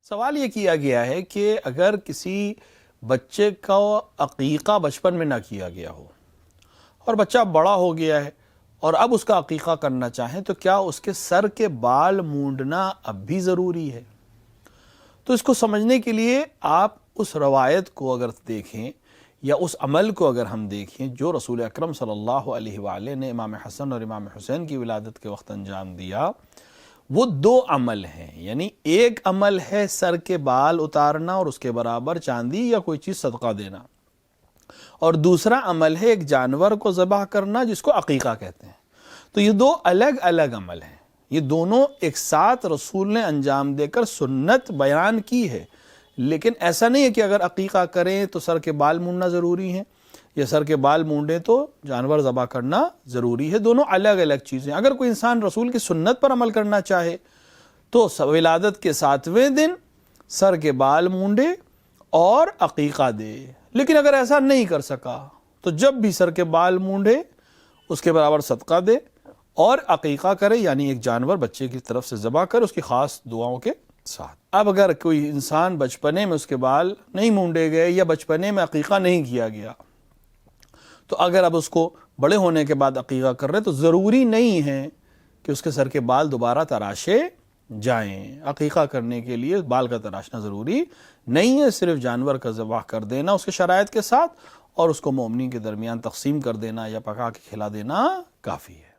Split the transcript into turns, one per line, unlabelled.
سوال یہ کیا گیا ہے کہ اگر کسی بچے کا عقیقہ بچپن میں نہ کیا گیا ہو اور بچہ بڑا ہو گیا ہے اور اب اس کا عقیقہ کرنا چاہیں تو کیا اس کے سر کے بال مونڈنا اب بھی ضروری ہے؟ تو اس کو سمجھنے کے لیے آپ اس روایت کو اگر دیکھیں یا اس عمل کو اگر ہم دیکھیں جو رسول اکرم صلی اللہ علیہ وآلہ نے امام حسن اور امام حسین کی ولادت کے وقت انجام دیا، وہ دو عمل ہیں۔ یعنی ایک عمل ہے سر کے بال اتارنا اور اس کے برابر چاندی یا کوئی چیز صدقہ دینا، اور دوسرا عمل ہے ایک جانور کو ذبح کرنا جس کو عقیقہ کہتے ہیں۔ تو یہ دو الگ الگ عمل ہیں، یہ دونوں ایک ساتھ رسول نے انجام دے کر سنت بیان کی ہے، لیکن ایسا نہیں ہے کہ اگر عقیقہ کریں تو سر کے بال مونڈنا ضروری ہے یا سر کے بال مونڈیں تو جانور ذبح کرنا ضروری ہے۔ دونوں الگ الگ چیزیں۔ اگر کوئی انسان رسول کی سنت پر عمل کرنا چاہے تو ولادت کے 7ویں دن سر کے بال مونڈے اور عقیقہ دے، لیکن اگر ایسا نہیں کر سکا تو جب بھی سر کے بال مونڈے اس کے برابر صدقہ دے اور عقیقہ کرے، یعنی ایک جانور بچے کی طرف سے ذبح کرے اس کی خاص دعاؤں کے ساتھ۔ اب اگر کوئی انسان بچپنے میں اس کے بال نہیں مونڈے گئے یا بچپنے میں عقیقہ نہیں کیا گیا، تو اگر اب اس کو بڑے ہونے کے بعد عقیقہ کر رہے تو ضروری نہیں ہے کہ اس کے سر کے بال دوبارہ تراشے جائیں۔ عقیقہ کرنے کے لیے بال کا تراشنا ضروری نہیں ہے، صرف جانور کا ذبح کر دینا اس کے شرائط کے ساتھ اور اس کو مومنین کے درمیان تقسیم کر دینا یا پکا کے کھلا دینا کافی ہے۔